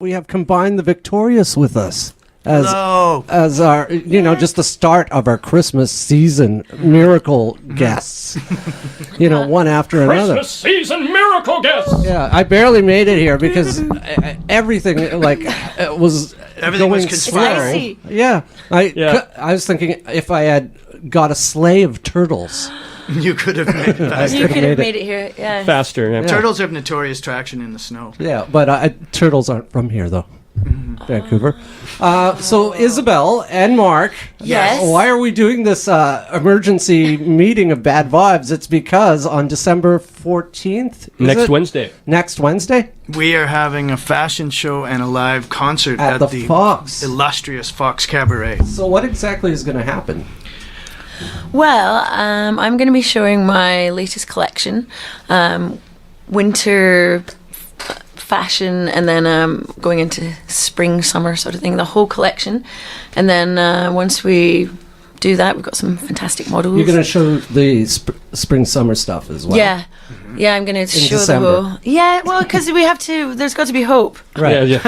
We have combined the Victorious with us as our, just the start of our Christmas season miracle guests. One after another. Christmas season miracle guests. Yeah, I barely made it here because everything was going slow. Yeah, I was thinking if I had got a sleigh of turtles. You could have made it faster. You could have made it here, yeah. Faster, yeah. Turtles have notorious traction in the snow. Yeah, but turtles aren't from here, though. Vancouver. So, Isabelle and Mark, yes. Why are we doing this emergency meeting of Bad Vibes? It's because on December 14th... Next Wednesday? We are having a fashion show and a live concert at the Fox. illustrious Fox Cabaret. So what exactly is going to happen? Well, I'm going to be showing my latest collection, winter fashion, and then going into spring, summer sort of thing, the whole collection. And then once we do that, we've got some fantastic models. You're going to show the spring, summer stuff as well? Yeah. Yeah, I'm going to show December. the whole... Yeah, well, because we have to... There's got to be hope. Right. Yeah.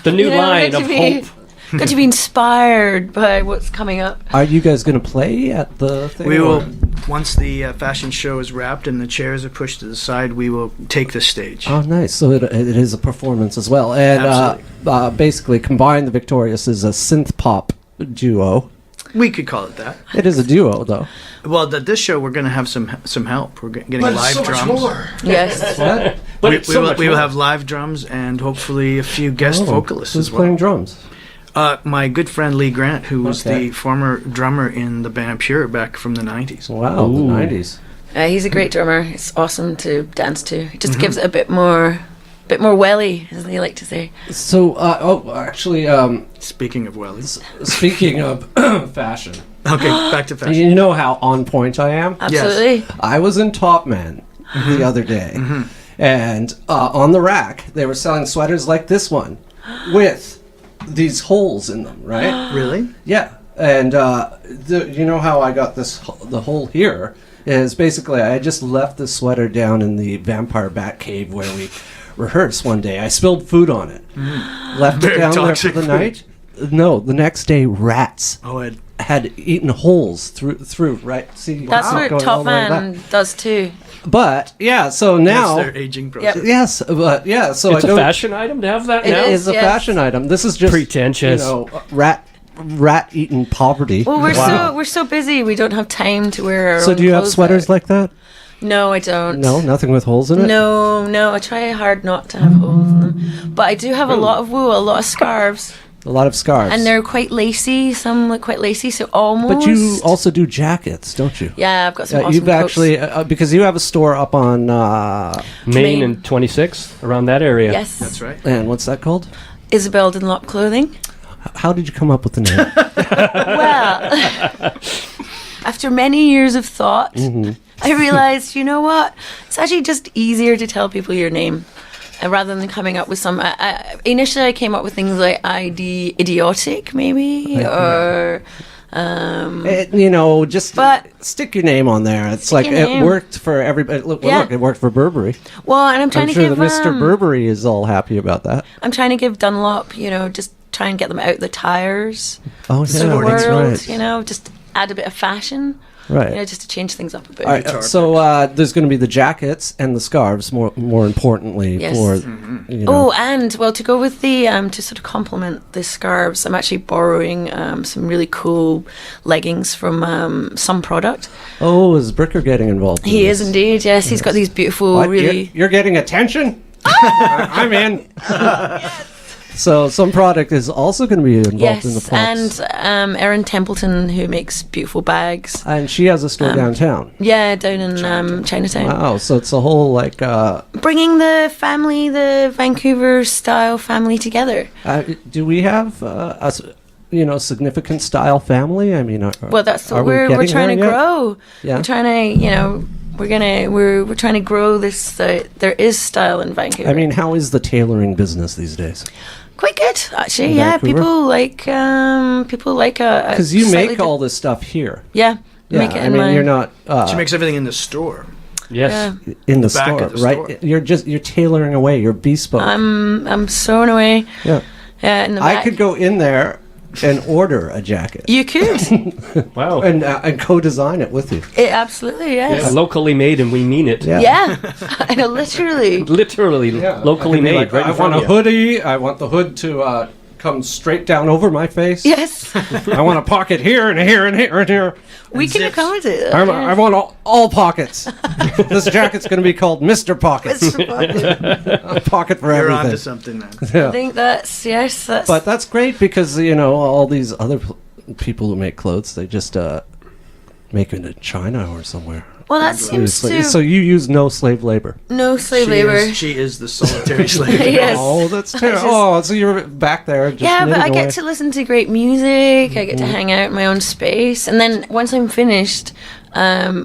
The new line of hope. Got to be inspired by what's coming up. Are you guys going to play at the thing? We will, once the fashion show is wrapped and the chairs are pushed to the side, we will take the stage. Oh, nice. So it is a performance as well. And basically, Combine the Victorious is a synth pop duo. We could call it that. It is a duo, though. Well, this show, we're going to have some help. We're getting live drums. Yes. What? But we will have live drums and hopefully a few guest vocalists as well. Who's playing drums? My good friend Lee Grant, who was the former drummer in the band Pure back from the 90s. Wow, the 90s. He's a great drummer. It's awesome to dance to. It just gives it a bit more welly, as they like to say. So, actually... Speaking of wellies. Speaking of fashion. Okay, back to fashion. You know how on point I am? Absolutely. Yes. I was in Top Man the other day, and on the rack, they were selling sweaters like this one, with these holes in them, right? Really? Yeah. And you know how I got the hole here is basically I just left the sweater down in the vampire bat cave where we rehearsed one day. I spilled food on it. Left it down there for the night. No, the next day rats had eaten holes through right? See, that's what Top Man does too. But yeah, so now that's their aging process. Yep. Yes, but yeah, so it's a fashion item to have that now? It is a fashion item. This is just pretentious. Rat-eaten poverty. Well, we're so busy. We don't have time to wear our So own do you have clothes sweaters like that? No, I don't. No, nothing with holes in it? No. I try hard not to have holes in them. But I do have a lot of wool, a lot of scarves. A lot of scarves. And they're quite lacy. Some look quite lacy, so almost. But you also do jackets, don't you? Yeah, I've got some awesome You've coats. actually, because you have a store up on... Main and 26th, around that area. Yes. That's right. And what's that called? Isabelle Dunlap Clothing. How did you come up with the name? Well, after many years of thought, I realized, you know what? It's actually just easier to tell people your name. Rather than coming up with some... initially, I came up with things like idiotic, maybe, or... just stick your name on there. It's like it worked for everybody. Look, it worked for Burberry. Well, and I'm trying to give... I'm sure that Mr. Burberry is all happy about that. I'm trying to give Dunlop, just try and get them out the tires. Oh, to the world, that's right. Just add a bit of fashion. Right. Just to change things up a bit. All right, so there's going to be the jackets and the scarves, more importantly, for, Oh, and, to go with the, to sort of complement the scarves, I'm actually borrowing some really cool leggings from some product. Oh, is Bricker getting involved in He this? is indeed, yes. He's got these beautiful, really... You're getting attention? I'm in. So some product is also going to be involved in the pops. And Erin Templeton, who makes beautiful bags. And she has a store downtown. Yeah, down in Chinatown. Wow, so it's a whole bringing the family, the Vancouver style family together. Do we have significant style family? I mean, that's what we're trying to grow. Yeah. We're trying to, we're trying to grow this. There is style in Vancouver. I mean, how is the tailoring business these days? Quite good, actually. Yeah, people like a because you make all this stuff here. Yeah, make it. You're not. She makes everything in the store. Yes. in the back store, of the right? store. You're tailoring away. You're bespoke. I'm sewing away. Yeah. In the I back. could go in there and order a jacket You could. Wow. and co-design it with you. It absolutely, yes. Locally made, and we mean it. Yeah. Yeah. I know, literally. Literally, locally I could be made. like, right I in front want a of you. hoodie. I want the hood to come straight down over my face. Yes. I want a pocket here and here and here and here. We can zips. accommodate that. I want all pockets. This jacket's going to be called Mr. Pockets. It's fun. A pocket for You're everything. onto something, man. I think that's But that's great because, all these other people who make clothes, they just make it in China or somewhere. well, that seems So to you use no slave labor. no slave labor. She is the solitary slave. Yes. Oh, that's terrible. just- Oh, so you're back there just Yeah, but I knitting get away. to listen to great music. I get to hang out in my own space, and then once I'm finished, I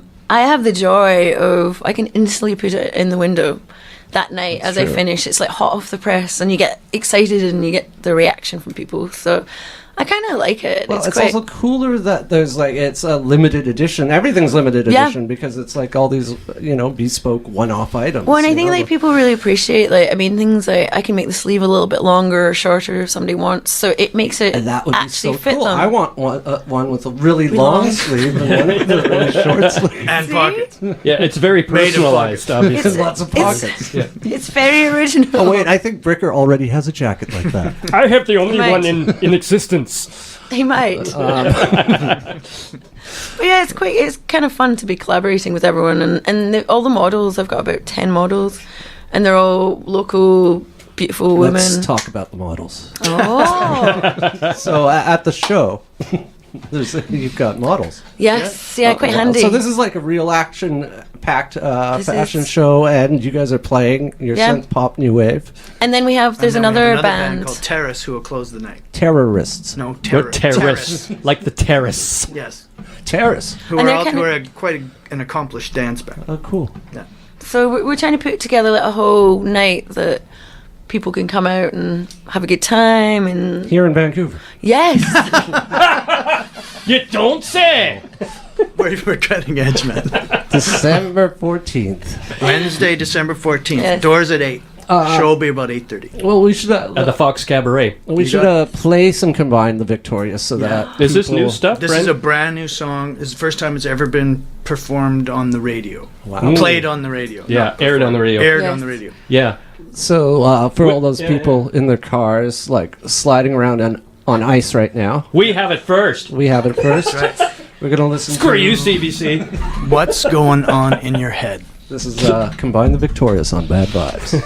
have the joy of I can instantly put it in the window that night as I true. finish. It's like hot off the press, and you get excited and you get the reaction from people. So I kind of like it. Well, it's quite, also cooler that there's it's a limited edition. Everything's limited Yeah. edition because it's like all these, bespoke one-off items. well, and I you think know? like people really appreciate things like I can make the sleeve a little bit longer or shorter if somebody wants. So it makes it And that would be actually so fit cool. them. I want one with a really long. long sleeve and one with a really short sleeve. And See? pockets. Yeah, it's very personalized, obviously. There's lots of pockets. It's very original. Oh wait, I think Bricker already has a jacket like that. I have the only Right. one in existence. He might. But yeah, it's kind of fun to be collaborating with everyone, and all the models. I've got about 10 models, and they're all local, beautiful women. Let's talk about the models. Oh, So at the show, you've got models. yes, yeah, quite handy. So this is like a real action-packed This fashion is- show, and you guys are playing your Yeah. synth pop new wave and then we have there's And then we have another band. called Terrace who will close the night. terrorists. No, No terrace. Like the terrace. Yes. Terrorists. Who And are they're all, kinda- who are quite an accomplished dance band. Oh, cool. So we're trying to put together like a whole night that people can come out and have a good time. And Here in Vancouver. yes, You don't say! We're cutting edge, man. December 14th. Wednesday, December 14th. Yes. Doors at 8. Show will be about 8:30. Well, we should At the Fox Cabaret. place and combine the Victorious so that Is this new people- stuff, This is Brent? a brand new song. This is the first time it's ever been performed on the radio. Wow. Played on the radio. Yeah, Not aired on the radio. Aired Yes. on the radio. Yeah. So for all those Yeah, people in their cars, like sliding around on ice right now, We have it first. we have it first. We're gonna listen. Screw to you, CBC. What's going on in your head? This is Combine the Victorious on Bad Vibes.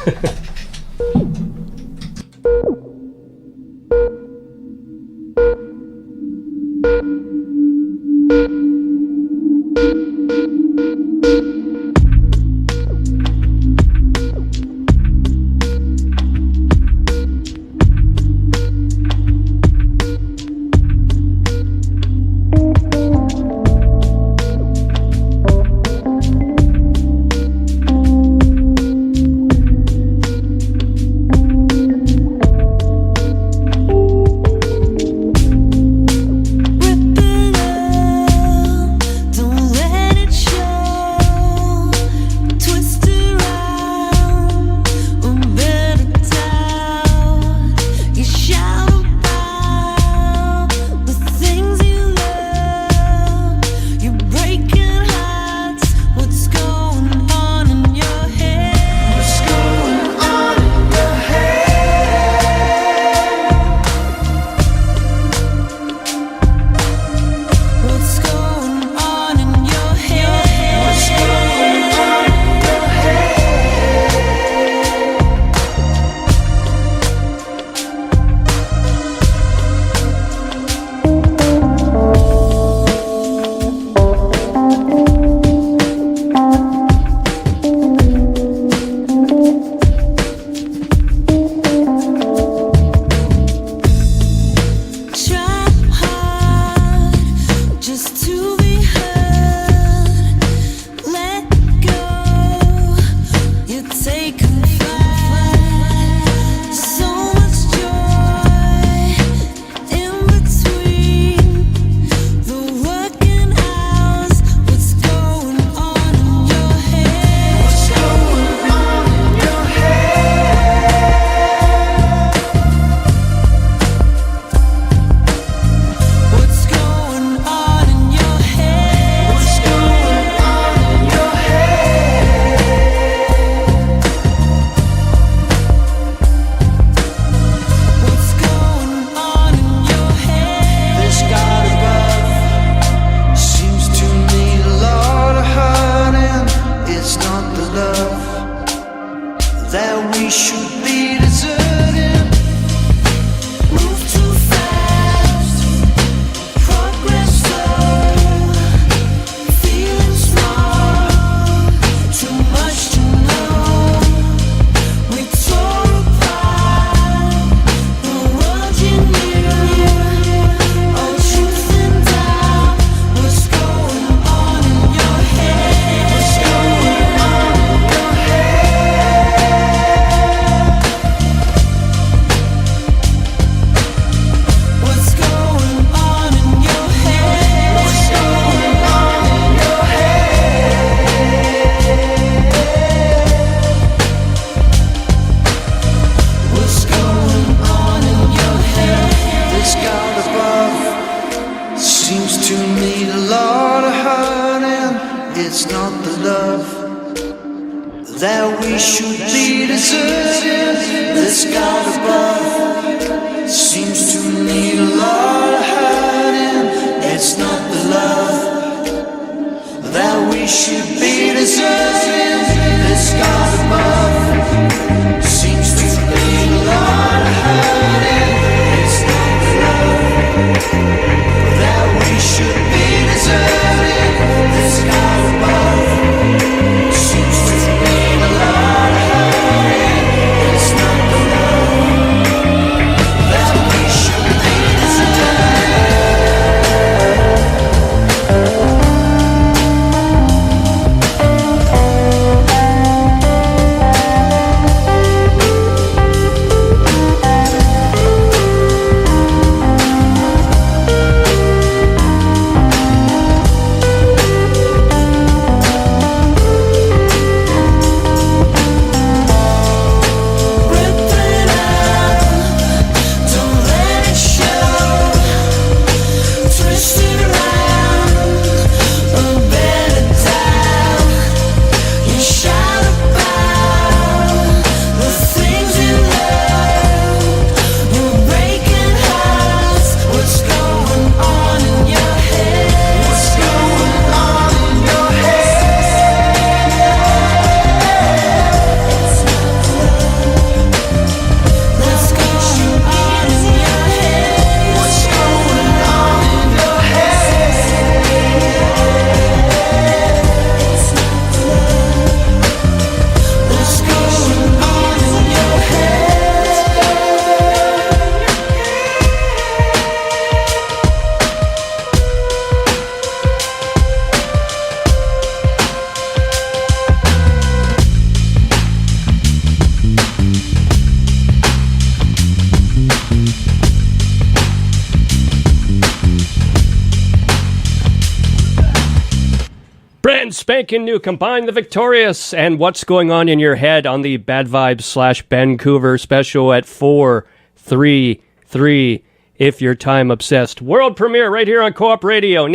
spanking new Combine the Victorious and what's going on in your head on the Bad Vibes /Bandcouver special at 4:33 if you're time obsessed. World premiere right here on Co-op Radio.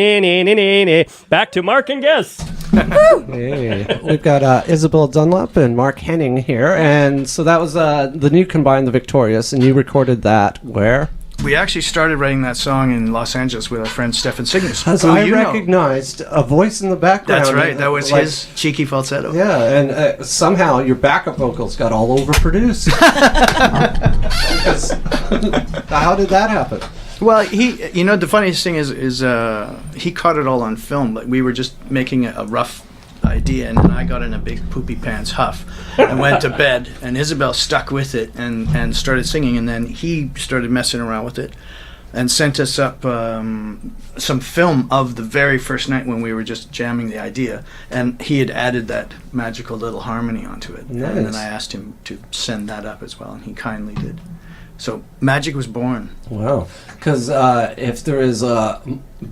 Back to Mark and guests. Hey, we've got Isabelle Dunlap and Mark Henning here, and so that was the new Combine the Victorious, and you recorded that where? We actually started writing that song in Los Angeles with our friend Stefan Signus. As I recognized a voice in the background. That's right. That was his cheeky falsetto. Yeah, and somehow your backup vocals got all overproduced. How did that happen? Well, the funniest thing is he caught it all on film. Like we were just making a rough idea, and then I got in a big poopy pants huff and went to bed, and Isabelle stuck with it and started singing, and then he started messing around with it and sent us up some film of the very first night when we were just jamming the idea, and he had added that magical little harmony onto it. Nice. And then I asked him to send that up as well, and he kindly did. So magic was born. Wow. Because if there is a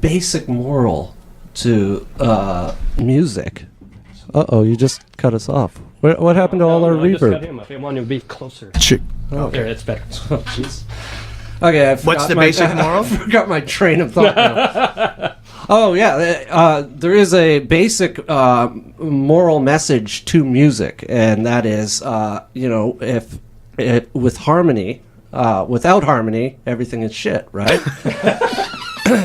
basic moral to music... Uh-oh, you just cut us off. What happened to all our I just cut reverb? him up. I want to be closer. Okay. There, that's better. Okay, I What's forgot the basic moral? I forgot my train of thought now. Oh, yeah. There is a basic moral message to music, and that is, if with harmony, without harmony, everything is shit, right?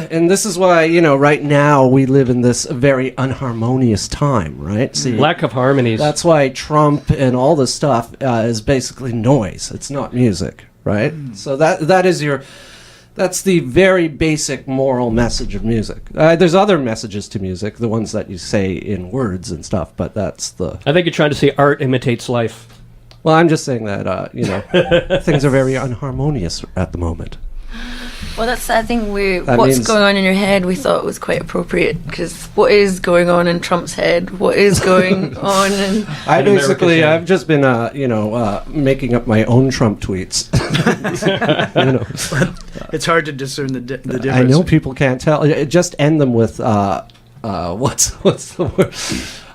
And this is why, right now we live in this very unharmonious time, right? See, Lack of harmonies. that's why Trump and all this stuff is basically noise. It's not music, right? So that's the very basic moral message of music. There's other messages to music, the ones that you say in words and stuff, but that's the... I think you're trying to say art imitates life. Well, I'm just saying that, things are very unharmonious at the moment. Well, that's, I think, That what's means- going on in your head, we thought was quite appropriate, because what is going on in Trump's head? What is going on in... I've just been, making up my own Trump tweets. It's hard to discern the difference. I know people can't tell. Just end them with, what's the word?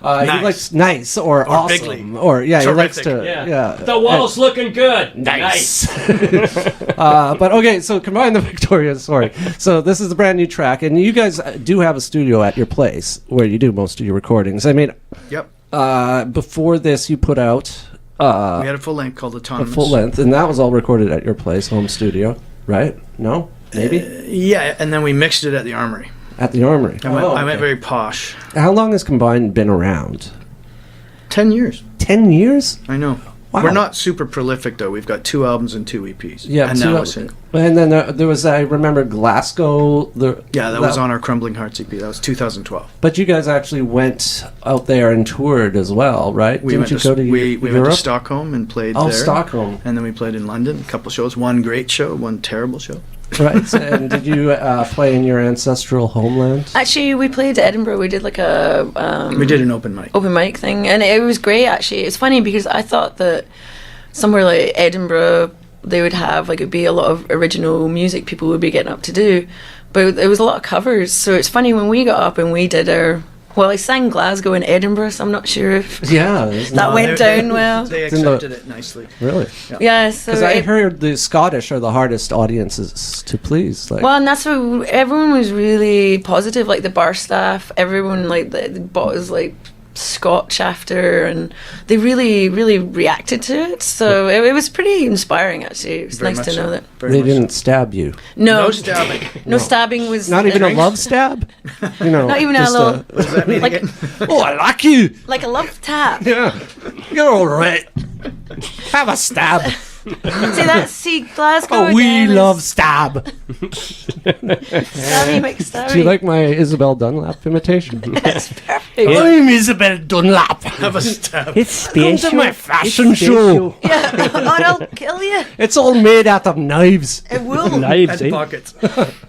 Nice. He likes nice or awesome. bigly. Or, yeah, he likes Terrific. to... Yeah. The wall's looking good. Nice. But okay, so Combine the Victorious, sorry. So this is a brand new track, and you guys do have a studio at your place where you do most of your recordings. I mean, Yep. before this you put out We had a full length called a Autonomous. full length, and that was all recorded at your place, home studio, right? No? Maybe? Yeah, and then we mixed it at the Armory. At the Armory. I went very posh. How long has Combine been around? 10 years. 10 years? I know. Wow. We're not super prolific, though. We've got 2 albums and 2 EPs. Yeah, and two now al- a single. And then there was, I remember Glasgow. Yeah, that was on our Crumbling Hearts EP. That was 2012. But you guys actually went out there and toured as well, right? We Didn't you go to we went Europe? to Stockholm and played Oh, there. Stockholm. And then we played in London, a couple shows. One great show, one terrible show. Right. And did you play in your ancestral homeland? Actually, we played Edinburgh. We did like a... We did an open mic. open mic thing, and it was great. Actually, it's funny because I thought that somewhere like Edinburgh they would have like it'd be a lot of original music people would be getting up to do, but there was a lot of covers. So it's funny when we got up and we did our... Well, I sang Glasgow and Edinburgh, so I'm not sure if Yeah. that went down well. They in the- accepted it nicely. Really? Yeah, so Because I heard the Scottish are the hardest audiences to please. Like, well, and that's what everyone was really positive. Like the bar staff, everyone like they bought us like scotch after, and they really, really reacted to it. So it was pretty inspiring. Actually, it was Very nice much to know so. that. Very they much didn't stab you. No, No stabbing. no stabbing was Not even a love stab? Not even a just little, What does that mean like again? oh, I like you. like a love tap. Yeah. You're all right. Have a stab. See Glasgow. Oh, we again is love stab. Stabby McStabby. Do you like my Isabelle Dunlap imitation? That's perfect. I'm Isabelle Dunlap. Have a stab. It's Come to my fashion show. Yeah, or I'll kill you. It's all made out of knives. It will. Knives, And eh? pockets.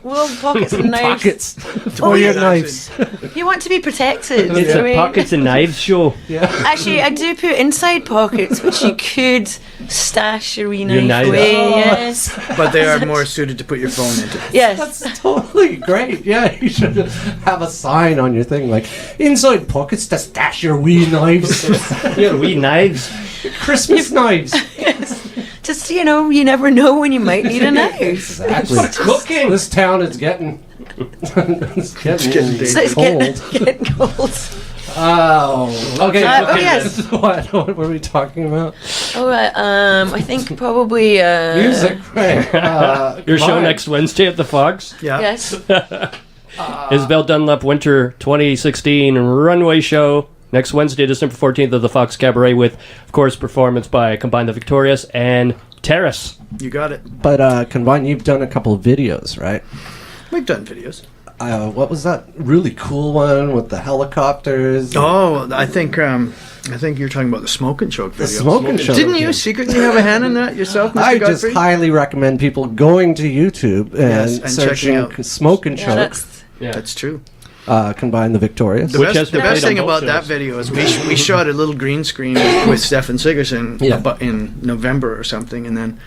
Will pockets and knives. Pockets. Oh, For your yeah. knives. You want to be protected. It's I a mean, pockets and knives show. Actually, I do put inside pockets, which you could stash your wee Your knife knife. away. Oh, Yes. But they are more suited to put your phone into. Yes. That's totally great. Yeah, you should have a sign on your thing like inside pockets to stash your wee knives. Your wee knives. Christmas knives. Just, you know, you never know when you might need a knife. Exactly. Cooking. This town is getting it's getting It's cold. getting cold. Oh, okay. Oh, yes. What were we talking about? Oh, I think probably... Music, right. Your show Vibes. next Wednesday at the Fox. Yeah. Uh, Yes. Isabelle Dunlap Winter 2016 runway show next Wednesday, December 14th at the Fox Cabaret with, of course, performance by Combine the Victorious and Terrace. You got it. But Combine, you've done a couple of videos, right? We've done videos. What was that really cool one with the helicopters? Oh, I think you're talking about the Smoke and Choke the video. smoking show. Didn't you secretly have a hand in that yourself, Mr. I Godfrey? just highly recommend people going to YouTube and, Yes, and searching checking out. Smoke and Yeah, Choke. that's... Yeah. That's true. Combine the Victorious. The Which has best, the been best played on thing both about that shows. video is we shot a little green screen with Stefan Sigerson Yeah. in November or something, and then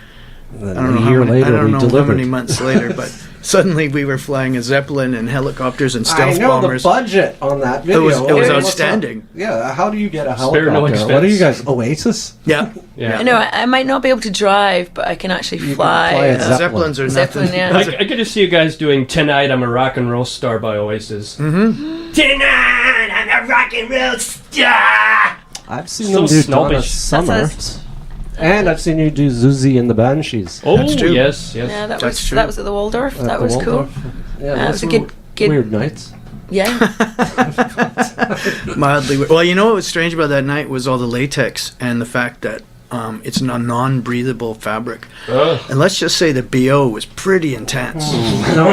And then I don't know, a year later, I don't we know delivered. how many months later, but suddenly we were flying a Zeppelin and helicopters and I stealth know bombers. the budget on that It video. was What's up? outstanding. Yeah, how do you get a Spare no helicopter? What are you expense. guys, Oasis? Yeah. Yeah. I know, I might not be able to drive, but I can actually You can fly. fly a Zeppelin. Zeppelins are Zeppelin, nothing. yeah. I could just see you guys doing Tonight I'm a Rock and Roll Star by Oasis. Mm-hmm. Tonight I'm a rock and roll star. I've seen So them do Donna snobbish. Summer. That's And I've seen you do Zuzi and the Banshees. Oh, That's true. yes, yes. Yeah, that That's was true. that was at the Waldorf. At That the was Waldorf. cool. Yeah, That those was a were good- weird nights. Yeah. Mildly. Well, you know what was strange about that night was all the latex and the fact that it's a non-breathable fabric. Ugh. And let's just say the BO was pretty intense. No,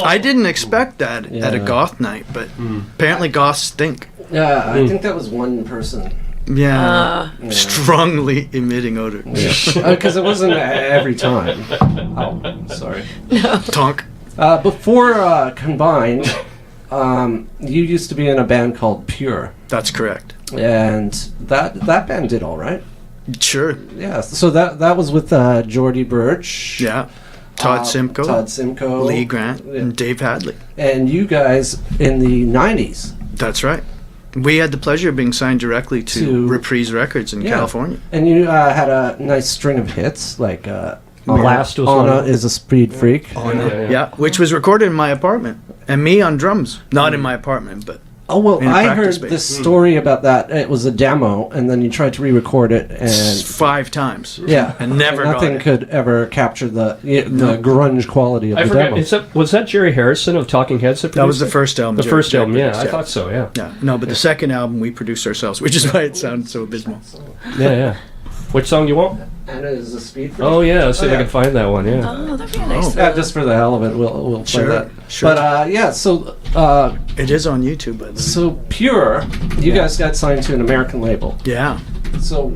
I I didn't expect that at a Yeah. goth night, but apparently goths stink. I think that was one person. Yeah. Yeah. Strongly emitting odor. Because it wasn't every time. Oh, sorry. Tonk. Before Combined, you used to be in a band called Pure. That's correct. And that band did all right. Sure. Yeah, so that was with Geordie Birch. Yeah. Todd Simcoe, Todd Simcoe. Lee Grant, Yeah. and Dave Hadley. And you guys in the 90s. That's right. We had the pleasure of being signed directly to Reprise Records in Yeah. California. And you had a nice string of hits, like Blast was Anna one. is a Speed Freak. Yeah, which was recorded in my apartment. And me on drums. Not in my apartment, but Oh, well, in a I practice heard space. this story about that. It was a demo, and then you tried to re-record it, and 5 times. yeah, And never got nothing it. could ever capture the grunge quality of I the forget. demo. Was that Jerry Harrison of Talking Heads? That was the first album. The Jerry- first album, Jerry yeah. produced, I thought so, yeah. Yeah, no, but the second album we produced ourselves, which is why it sounded so abysmal. Yeah, yeah. Which song you want? Anna is a Speed Freak. Oh, yeah. Let's see if I yeah. can find that one, yeah. Oh, that'd be a nice. Yeah, just for the hell of it, we'll play Sure, that. sure. But yeah, so It is on YouTube, by the way. so Pure, you guys got signed to an American label. Yeah. So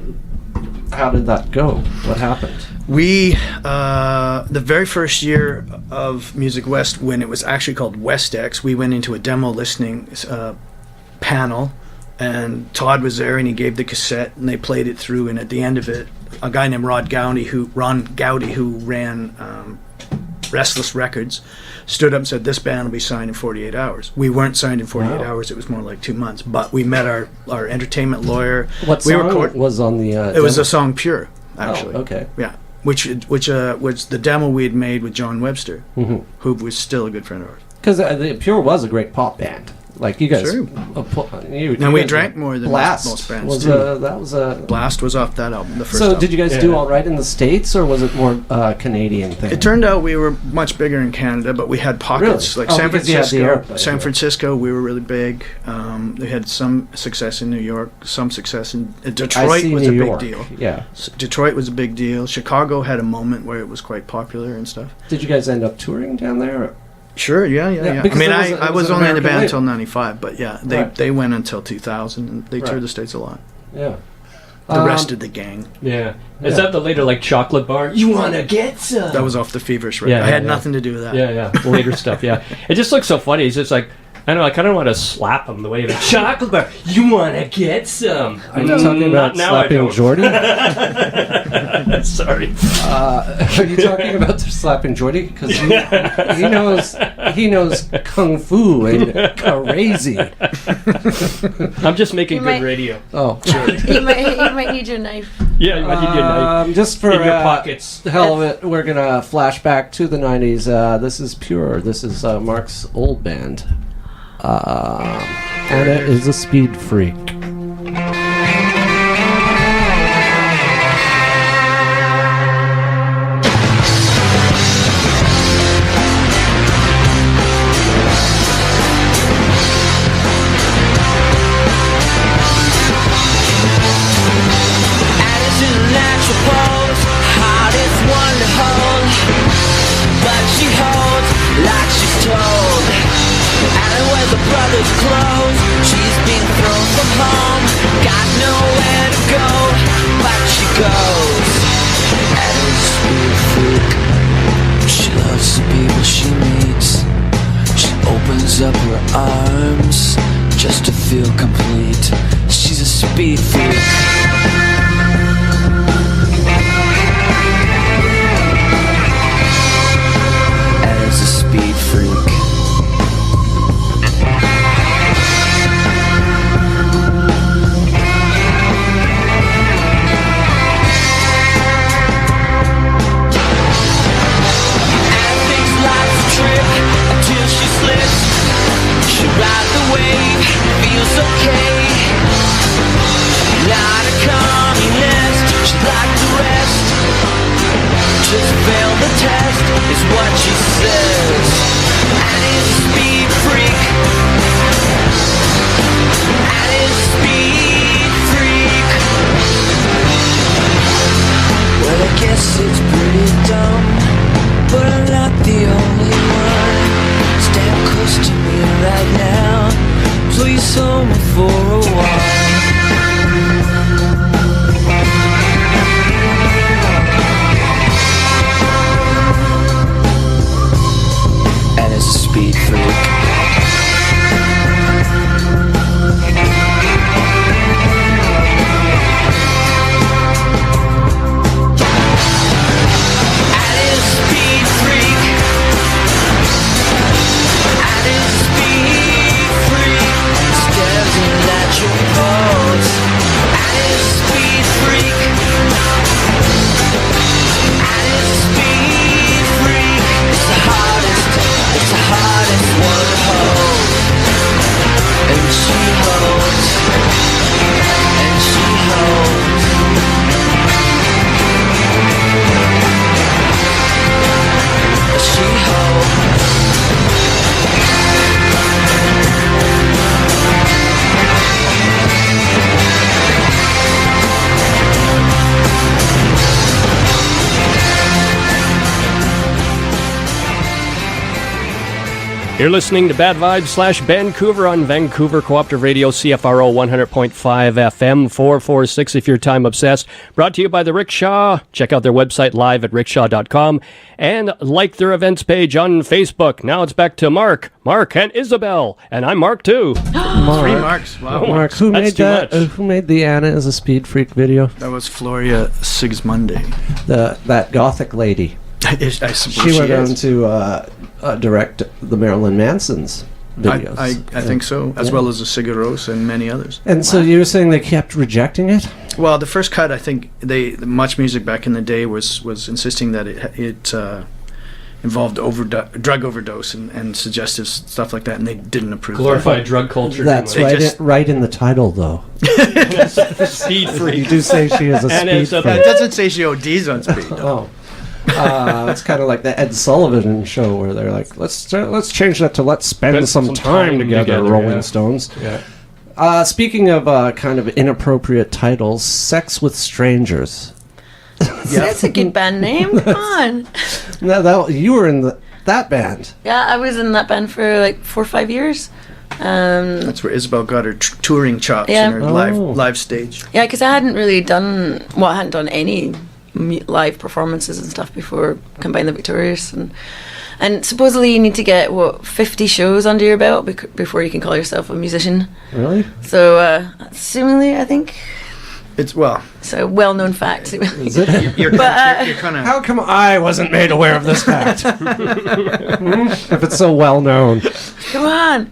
how did that go? What happened? We, the very first year of Music West, when it was actually called WestX, we went into a demo listening panel, and Todd was there, and he gave the cassette, and they played it through, and at the end of it, a guy named Ron Gowdy, who ran Restless Records, stood up and said, "This band will be signed in 48 hours." We weren't signed in 48 Wow. hours; it was more like 2 months. But we met our entertainment lawyer. What we song was on the It was demo? a song "Pure," actually. Oh, okay. Yeah, which was the demo we had made with John Webster, Mm-hmm. who was still a good friend of ours. Because the Pure was a great pop band. Like you guys, Sure. you And we guys- drank more than Blast most bands was do. that was a. Blast was off that album, the first So album. did you guys Yeah. do all right in the States, or was it more Canadian thing? It turned out we were much bigger in Canada, but we had pockets Really? like Oh, San because you had the Francisco. airplay, San yeah. Francisco, we were really big. We had some success in New York, some success in I Detroit see was New a big York. deal. Yeah. Detroit was a big deal. Chicago had a moment where it was quite popular and stuff. Did you guys end up touring down there? Sure, yeah. I because mean, it was- I it was was an only in the American band label. until '95, but yeah, Right. they went until 2000, and they Right. toured the States a lot. Yeah. The rest of the gang. Yeah. Is Yeah. that the later, like, chocolate bar? You want to get some? That was off the Feverish record. Yeah, I had yeah. nothing to do with that. Yeah, yeah. Later stuff, yeah. It just looks so funny. It's just like, I know, I kind of want to slap him the way the chocolate bar. You want to get some? Are you talking about now I slapping don't. Jordy? Sorry. Are you talking about slapping Jordy? Because he knows kung fu and crazy. I'm just making good might- radio. Oh, You might need your knife. Yeah, you might need your knife just for in your pockets. the hell of it, we're gonna flash back to the '90s. This is Pure. This is Mark's old band. Anna is a speed freak. Clothes, she's been thrown from home, got nowhere to go, but she goes. Adam's a speed freak. She loves the people she meets. She opens up her arms just to feel complete. She's a speed freak. Adam's a speed freak. Ride the wave, feels okay. Not a communist, she'd like to rest. Just fail the test, is what she says. Annie's a speed freak. Annie's a speed freak. Well, I guess it's pretty dumb, but I'm not the only one. Stand close to me right now, please hold me for a while. And it's a speed freak. You're listening to Bad Vibes /Bandcouver on Vancouver Cooperative Radio CFRO 100.5 FM 446 if you're time obsessed. Brought to you by the Rickshaw. Check out their website live at rickshaw.com and like their events page on Facebook. Now it's back to Mark, and Isabelle, and I'm Mark too. Mark. 3 marks. Wow. Mark, who That's made too that? much. Who made the Anna is a speed freak video? That was Floria Sigismondi. That gothic lady. I suppose She went on is. to direct the Marilyn Manson's videos. I think so, as well as the Cigaros and many others. And so you were saying they kept rejecting it? Well, the first cut, I think Much Music back in the day was insisting that it involved drug overdose and suggestive stuff like that, and they didn't approve. Glorified drug culture. That's They right, just- right in the title, though. Speed You freak. do say she is a And speed Isabelle. That freak. doesn't say she ODs on speed. Oh. It's kind of like the Ed Sullivan show where they're like, let's change that to let's spend some time together, Rolling yeah. Stones. Yeah. Speaking of kind of inappropriate titles, Sex with Strangers. That's a good band name. Come on. No, you were in that band. Yeah, I was in that band for like 4 or 5 years. That's where Isabelle got her touring chops Yeah. in her live stage. Yeah, because I hadn't really done, I hadn't done any live performances and stuff before Combine the Victorious, and And supposedly you need to get, 50 shows under your belt before you can call yourself a musician. Really? So, assumingly, I think It's it's a well-known fact. Is it? you're kind of. How come I wasn't made aware of this fact? If it's so well known. Come on.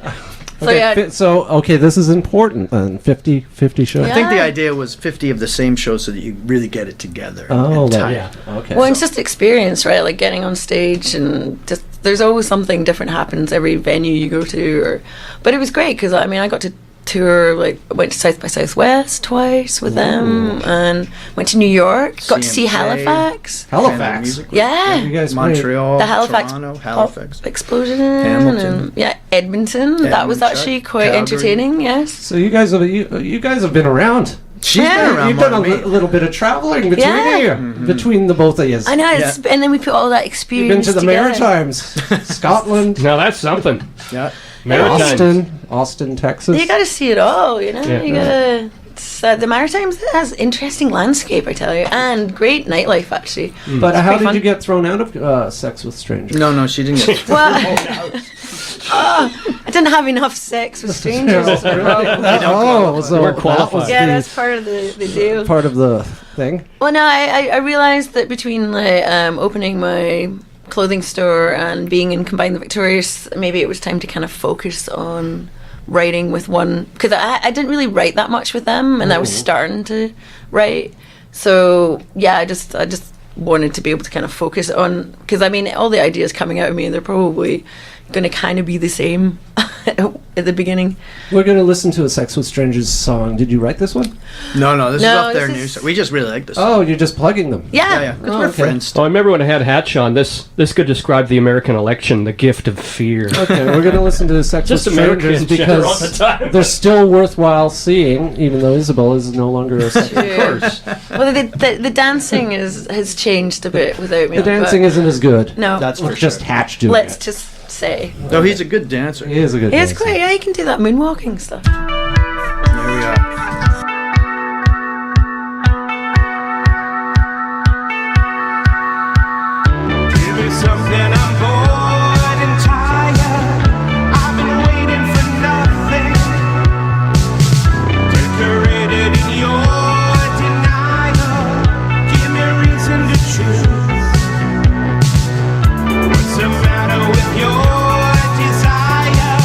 So, Okay, yeah. this is important then. 50 shows. I think the Yeah. idea was 50 of the same shows so that you really get it together. Oh, and tie yeah. it. Okay. Well, it's just experience, right? Like getting on stage and just there's always something different happens every venue you go to. But it was great because I got to tour, like I went to South by Southwest twice with them and went to New York, got to see CMJ. Halifax. Halifax. Music. Yeah. You guys Montreal, The Halifax Toronto, pop Halifax. explosion Hamilton. and Edmonton. That was Edmonton, actually quite Calgary. entertaining. Yes. So you guys have been around. She's Yeah. been around You've more done than me. a little bit of traveling between Yeah. you, between the both of you. I know, and then we put all that You've experience been to the together. Maritimes, Scotland, Now that's something. Yeah. Maritimes. Austin, Texas. You got to see it all, you know. Yeah. You gotta. The Maritimes has interesting landscape, I tell you, and great nightlife actually. But how pretty did fun. you get thrown out of Sex with Strangers? No, she didn't get. Well, I didn't have enough sex with strangers. That's the problem. So We're that qualified. was Yeah, the that's part of the deal. part of the thing. Well, no, I realized that between opening my clothing store and being in Combine the Victorious, maybe it was time to kind of focus on writing with one, because I didn't really write that much with them, and I was starting to write. So yeah, I just wanted to be able to kind of focus on, because all the ideas coming out of me, they're probably going to kind of be the same at the beginning. We're going to listen to a Sex with Strangers song. Did you write this one? No, this is No, off their this new. is- We just really like this. Oh, you're just plugging them. Yeah. Because Oh, we're okay. friends. Oh, I remember when I had Hatch on. This could describe the American election, the gift of fear. Okay, we're going to listen to Sex Just with Strangers American shit all the because time. they're still worthwhile seeing, even though Isabelle is no longer a sex. Of course. Well, the dancing has changed a bit without me. The dancing isn't as good. No. That's for It's just sure. Hatch doing Let's it. just say. No, he's a good dancer. He is a good It's dancer. great. Yeah, you can do that moonwalking stuff. Here we are. Give me something, I'm bored and tired. I've been waiting for nothing. Decorated in your denial. Give me a reason to choose. What's the matter with your desire?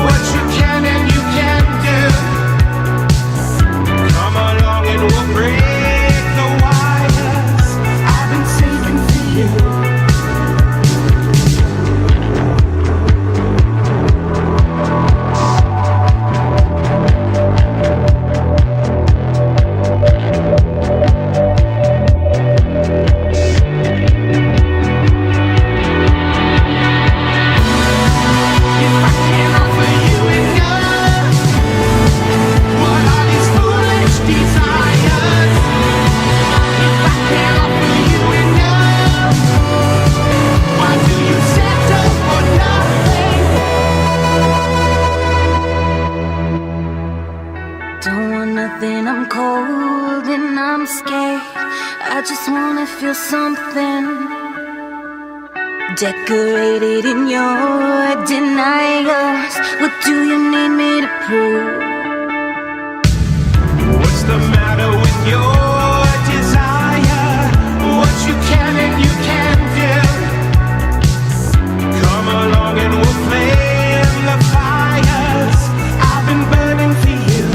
What you can and you can't do. Come along and we'll break the wires. I've been saving for you. If I can't offer you enough, what are these foolish desires? If I can't offer you enough, why do you settle for nothing? Don't want nothing, I'm cold and I'm scared. I just wanna feel something. Decorated in your denials. What do you need me to prove? What's the matter with your desire? What you can and you can't do. Come along and we'll flame the fires. I've been burning for you.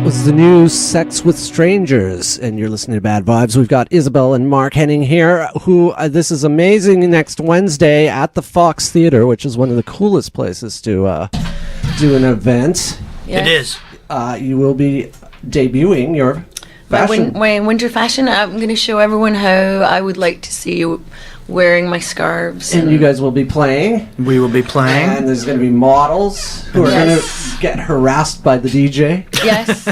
was the new Sex with Strangers, and you're listening to Bad Vibes. We've got Isabelle and Mark Henning here, who, this is amazing, next Wednesday at the Fox Theatre, which is one of the coolest places to do an event. It is. You will be debuting your fashion. My winter fashion. I'm going to show everyone how I would like to see you wearing my scarves. And you guys will be playing. We will be playing. And there's going to be models who are going to get harassed by the DJ. Yes.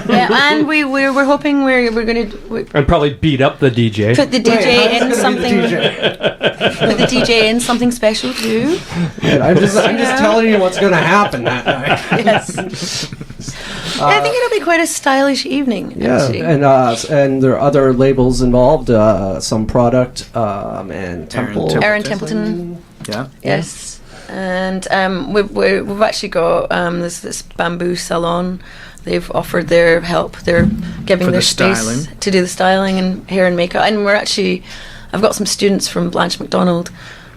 Yeah, and we're hoping we're going to And probably beat up the DJ. put the DJ in something. Put the DJ in something special too. I'm just telling you what's going to happen that night. Yes. I think it'll be quite a stylish evening. Yeah, actually. and there are other labels involved. Some product and Temple. Aaron Templeton. Yeah. Yes. And we've actually got this bamboo salon. They've offered their help. They're giving For their the space styling. to do the styling and hair and makeup. And I've got some students from Blanche McDonald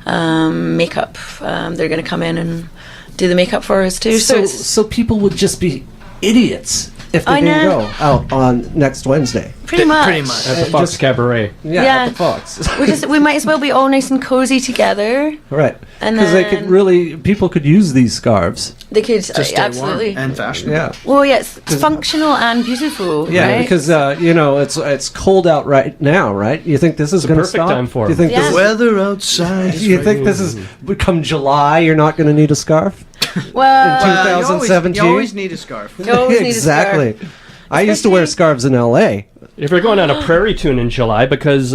makeup. They're going to come in and do the makeup for us too. So people would just be idiots if they I didn't know. go out on next Wednesday. pretty much. Pretty much. At the Fox Cabaret. Yeah, Yeah. at the Fox. We might as well be all nice and cozy together. Right. And Because they could people could use these scarves. They could To stay absolutely. warm and fashionable. Yeah. Well, yeah, it's functional and beautiful. Yeah, right? because it's cold out right now, right? You think this is going to perfect stop? time for Do you think Yeah. this The weather outside is you think this is come July? You're not going to need a scarf. well, 2017? You always need a scarf. you always need a scarf. Exactly. I used to wear scarves in LA. If we're going on a prairie tune in July, because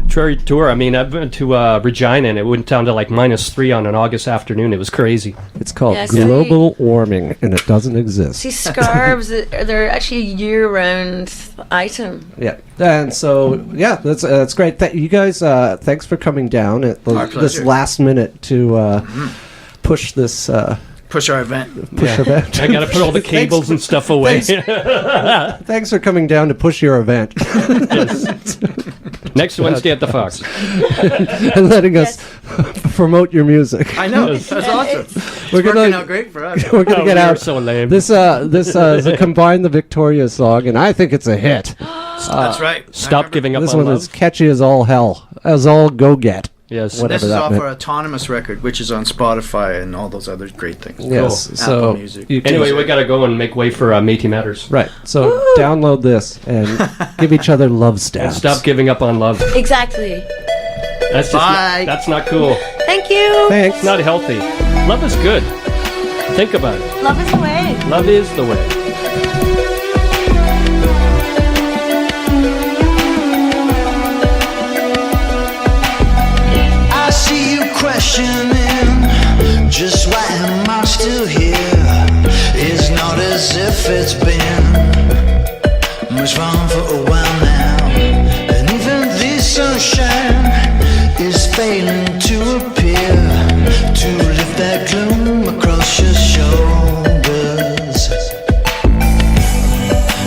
prairie tour, I mean, I've been to Regina and it went down to like -3 on an August afternoon. It was crazy. It's called Yeah, see- global warming, and it doesn't exist. See, scarves, they're actually a year-round item. Yeah, and so that's great. You guys, thanks for coming down at Our this pleasure. last minute to push this. Push our event. Push event. I got to put all the cables and stuff away. Thanks for coming down to push your event Next Wednesday at the Fox. and letting us promote your music. I know. That's awesome. We're It's working gonna out great for us. we're gonna Oh, get we are out. so lame. This is a Combine the Victoria song, and I think it's a hit. That's right. Stop giving up This on one love. is catchy as all hell, as all go get. Yes. Whatever This is that off meant. our autonomous record, which is on Spotify and all those other great things. Yes. Cool. So Apple Music. you can- Anyway, we got to go and make way for Métis Matters. right. So download this and give each other love stabs. Stop giving up on love. Exactly. That's just Bye. that's not cool. Thank you. Thanks. It's not healthy. Love is good. Think about it. Love is the way. Love is the way. I see you questioning just why am I still here? It's not as if it's been much fun for a while now, and even the sunshine is failing to appear to lift that gloom across your shoulders.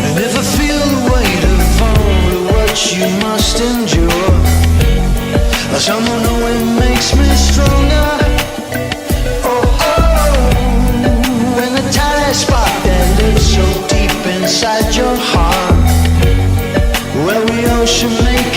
And if I feel the weight of all of what you must endure, someone knowing makes me stronger. Oh, oh, and the tiny spark that lives so deep inside your heart, where we all should make